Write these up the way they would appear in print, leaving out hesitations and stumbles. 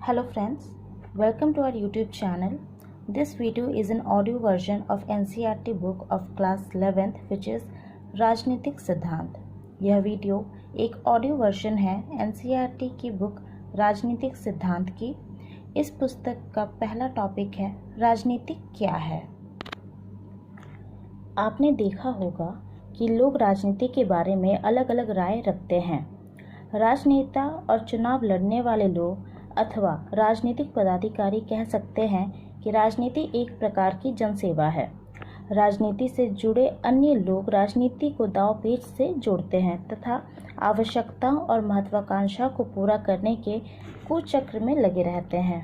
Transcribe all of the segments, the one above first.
Hello friends, welcome to our YouTube channel. This video is an audio version of NCERT book of class 11th which is राजनीतिक सिद्धांत। यह video एक audio version है NCERT की book राजनीतिक सिद्धांत की। इस पुस्तक का पहला टॉपिक है राजनीति क्या है। आपने देखा होगा कि लोग राजनीति के बारे में अलग अलग राय रखते हैं। राजनेता और चुनाव लड़ने वाले लोग अथवा राजनीतिक पदाधिकारी कह सकते हैं कि राजनीति एक प्रकार की जनसेवा है। राजनीति से जुड़े अन्य लोग राजनीति को दांव पेच से जोड़ते हैं तथा आवश्यकताओं और महत्वाकांक्षा को पूरा करने के कुचक्र में लगे रहते हैं।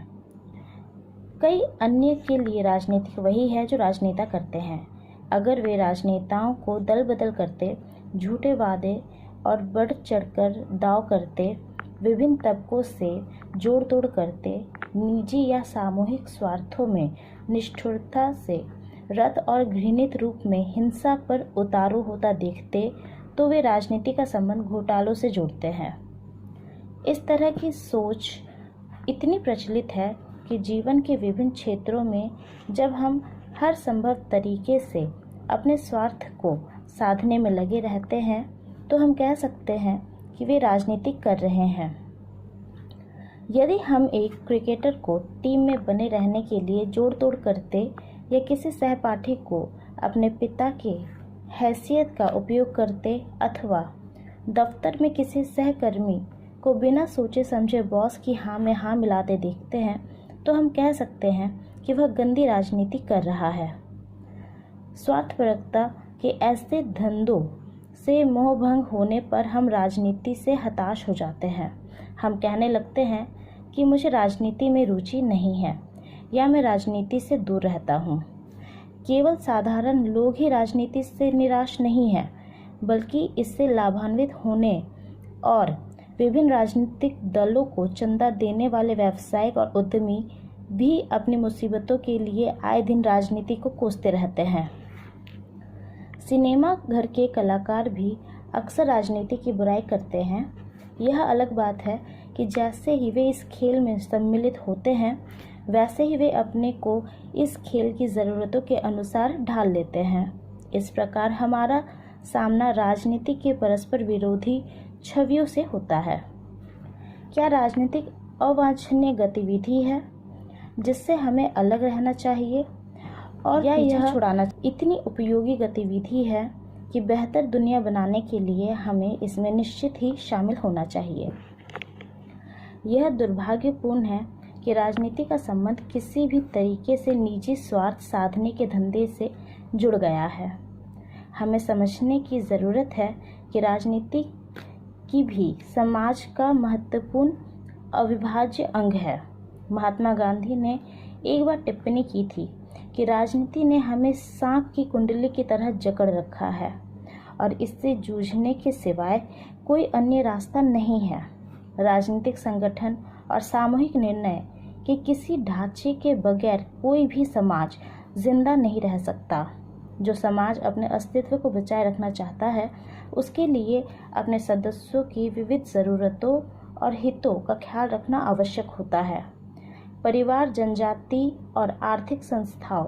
कई अन्य के लिए राजनीति वही है जो राजनेता करते हैं। अगर वे राजनेताओं को दल बदल करते, झूठे वादे और बढ़ चढ़कर दाव करते, विभिन्न तबकों से जोड़ तोड़ करते, निजी या सामूहिक स्वार्थों में निष्ठुरता से रत और घृणित रूप में हिंसा पर उतारू होता देखते, तो वे राजनीति का संबंध घोटालों से जोड़ते हैं। इस तरह की सोच इतनी प्रचलित है कि जीवन के विभिन्न क्षेत्रों में जब हम हर संभव तरीके से अपने स्वार्थ को साधने में लगे रहते हैं, तो हम कह सकते हैं कि वे राजनीति कर रहे हैं। यदि हम एक क्रिकेटर को टीम में बने रहने के लिए जोड़ तोड़ करते या किसी सहपाठी को अपने पिता के हैसियत का उपयोग करते अथवा दफ्तर में किसी सहकर्मी को बिना सोचे समझे बॉस की हाँ में हाँ मिलाते देखते हैं, तो हम कह सकते हैं कि वह गंदी राजनीति कर रहा है। स्वार्थपरकता के ऐसे धंधों से मोहभंग होने पर हम राजनीति से हताश हो जाते हैं। हम कहने लगते हैं कि मुझे राजनीति में रुचि नहीं है या मैं राजनीति से दूर रहता हूँ। केवल साधारण लोग ही राजनीति से निराश नहीं हैं, बल्कि इससे लाभान्वित होने और विभिन्न राजनीतिक दलों को चंदा देने वाले व्यावसायिक और उद्यमी भी अपनी मुसीबतों के लिए आए दिन राजनीति को कोसते रहते हैं। सिनेमा घर के कलाकार भी अक्सर राजनीति की बुराई करते हैं। यह अलग बात है कि जैसे ही वे इस खेल में सम्मिलित होते हैं, वैसे ही वे अपने को इस खेल की ज़रूरतों के अनुसार ढाल लेते हैं। इस प्रकार हमारा सामना राजनीति के परस्पर विरोधी छवियों से होता है। क्या राजनीतिक अवांछनीय गतिविधि है जिससे हमें अलग रहना चाहिए, और या यह छुड़ाना इतनी उपयोगी गतिविधि है कि बेहतर दुनिया बनाने के लिए हमें इसमें निश्चित ही शामिल होना चाहिए। यह दुर्भाग्यपूर्ण है कि राजनीति का संबंध किसी भी तरीके से निजी स्वार्थ साधने के धंधे से जुड़ गया है। हमें समझने की ज़रूरत है कि राजनीति की भी समाज का महत्वपूर्ण अविभाज्य अंग है। महात्मा गांधी ने एक बार टिप्पणी की थी कि राजनीति ने हमें सांप की कुंडली की तरह जकड़ रखा है और इससे जूझने के सिवाय कोई अन्य रास्ता नहीं है। राजनीतिक संगठन और सामूहिक निर्णय के किसी ढांचे के बगैर कोई भी समाज जिंदा नहीं रह सकता। जो समाज अपने अस्तित्व को बचाए रखना चाहता है, उसके लिए अपने सदस्यों की विविध ज़रूरतों और हितों का ख्याल रखना आवश्यक होता है। परिवार, जनजाति और आर्थिक संस्थाओं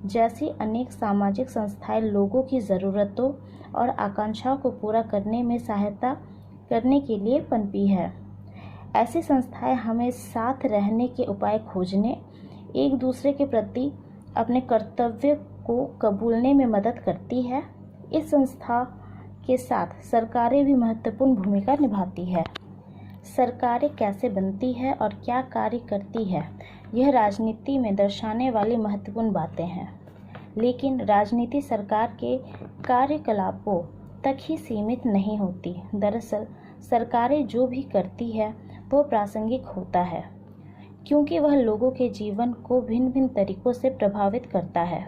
जैसी अनेक सामाजिक संस्थाएं लोगों की ज़रूरतों और आकांक्षाओं को पूरा करने में सहायता करने के लिए पनपी है। ऐसी संस्थाएं हमें साथ रहने के उपाय खोजने, एक दूसरे के प्रति अपने कर्तव्य को कबूलने में मदद करती है। इस संस्था के साथ सरकारें भी महत्वपूर्ण भूमिका निभाती है। सरकारें कैसे बनती है और क्या कार्य करती है, यह राजनीति में दर्शाने वाली महत्वपूर्ण बातें हैं। लेकिन राजनीति सरकार के कार्यकलापों तक ही सीमित नहीं होती। दरअसल सरकारें जो भी करती है वो प्रासंगिक होता है, क्योंकि वह लोगों के जीवन को भिन्न भिन्न तरीकों से प्रभावित करता है।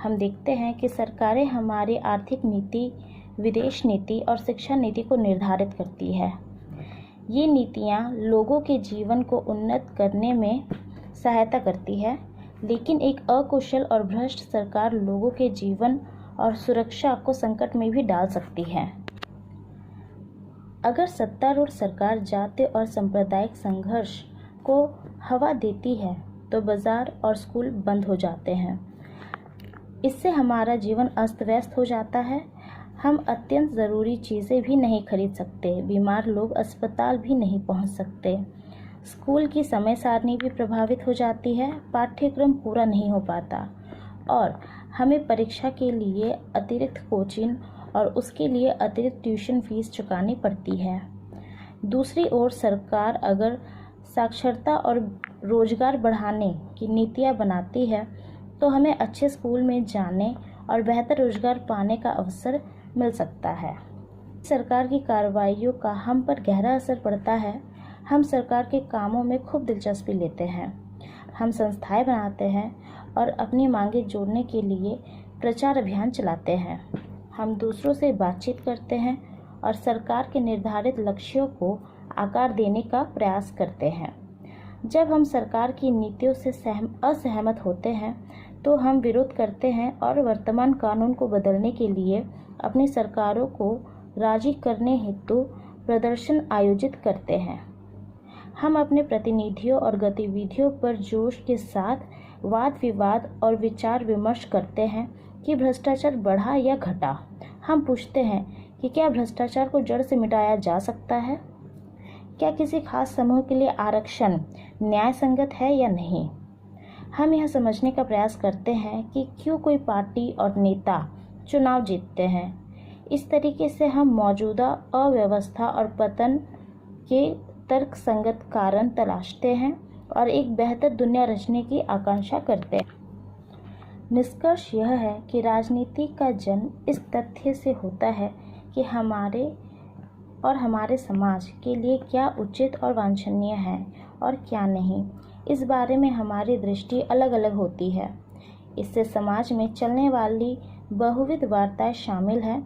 हम देखते हैं कि सरकारें हमारी आर्थिक नीति, विदेश नीति और शिक्षा नीति को निर्धारित करती है। ये नीतियाँ लोगों के जीवन को उन्नत करने में सहायता करती है, लेकिन एक अकुशल और भ्रष्ट सरकार लोगों के जीवन और सुरक्षा को संकट में भी डाल सकती है। अगर सत्तारूढ़ सरकार जातीय और सांप्रदायिक संघर्ष को हवा देती है तो बाज़ार और स्कूल बंद हो जाते हैं। इससे हमारा जीवन अस्त व्यस्त हो जाता है। हम अत्यंत ज़रूरी चीज़ें भी नहीं खरीद सकते, बीमार लोग अस्पताल भी नहीं पहुंच सकते। स्कूल की समय सारणी भी प्रभावित हो जाती है, पाठ्यक्रम पूरा नहीं हो पाता और हमें परीक्षा के लिए अतिरिक्त कोचिंग और उसके लिए अतिरिक्त ट्यूशन फीस चुकानी पड़ती है। दूसरी ओर सरकार अगर साक्षरता और रोजगार बढ़ाने की नीतियाँ बनाती है तो हमें अच्छे स्कूल में जाने और बेहतर रोजगार पाने का अवसर मिल सकता है। सरकार की कार्रवाइयों का हम पर गहरा असर पड़ता है। हम सरकार के कामों में खूब दिलचस्पी लेते हैं। हम संस्थाएं बनाते हैं और अपनी मांगें जोड़ने के लिए प्रचार अभियान चलाते हैं। हम दूसरों से बातचीत करते हैं और सरकार के निर्धारित लक्ष्यों को आकार देने का प्रयास करते हैं। जब हम सरकार की नीतियों से असहमत होते हैं तो हम विरोध करते हैं और वर्तमान कानून को बदलने के लिए अपनी सरकारों को राजी करने हेतु प्रदर्शन आयोजित करते हैं। हम अपने प्रतिनिधियों और गतिविधियों पर जोश के साथ वाद विवाद और विचार विमर्श करते हैं कि भ्रष्टाचार बढ़ा या घटा। हम पूछते हैं कि क्या भ्रष्टाचार को जड़ से मिटाया जा सकता है? क्या किसी खास समूह के लिए आरक्षण न्याय संगत है या नहीं? हम यह समझने का प्रयास करते हैं कि क्यों कोई पार्टी और नेता चुनाव जीतते हैं। इस तरीके से हम मौजूदा अव्यवस्था और पतन के तर्कसंगत कारण तलाशते हैं और एक बेहतर दुनिया रचने की आकांक्षा करते हैं। निष्कर्ष यह है कि राजनीति का जन्म इस तथ्य से होता है कि हमारे समाज के लिए क्या उचित और वांछनीय है और क्या नहीं। इस बारे में हमारी दृष्टि अलग अलग होती है। इससे समाज में चलने वाली बहुविध वार्ताएं शामिल हैं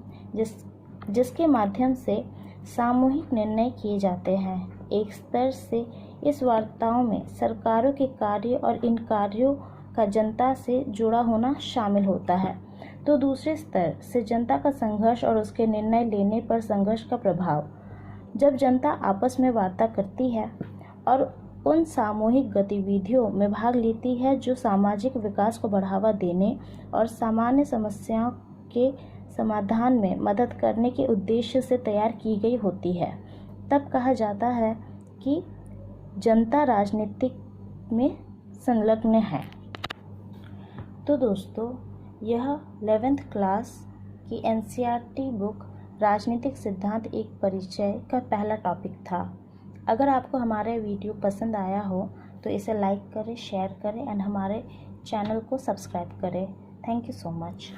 जिसके माध्यम से सामूहिक निर्णय किए जाते हैं। एक स्तर से इस वार्ताओं में सरकारों के कार्य और इन कार्यों का जनता से जुड़ा होना शामिल होता है, तो दूसरे स्तर से जनता का संघर्ष और उसके निर्णय लेने पर संघर्ष का प्रभाव। जब जनता आपस में वार्ता करती है और उन सामूहिक गतिविधियों में भाग लेती है जो सामाजिक विकास को बढ़ावा देने और सामान्य समस्याओं के समाधान में मदद करने के उद्देश्य से तैयार की गई होती है, तब कहा जाता है कि जनता राजनीति में संलग्न है। तो दोस्तों, यह 11th क्लास की NCERT बुक राजनीतिक सिद्धांत एक परिचय का पहला टॉपिक था। अगर आपको हमारा वीडियो पसंद आया हो तो इसे लाइक करें, शेयर करें एंड हमारे चैनल को सब्सक्राइब करें। Thank you so much.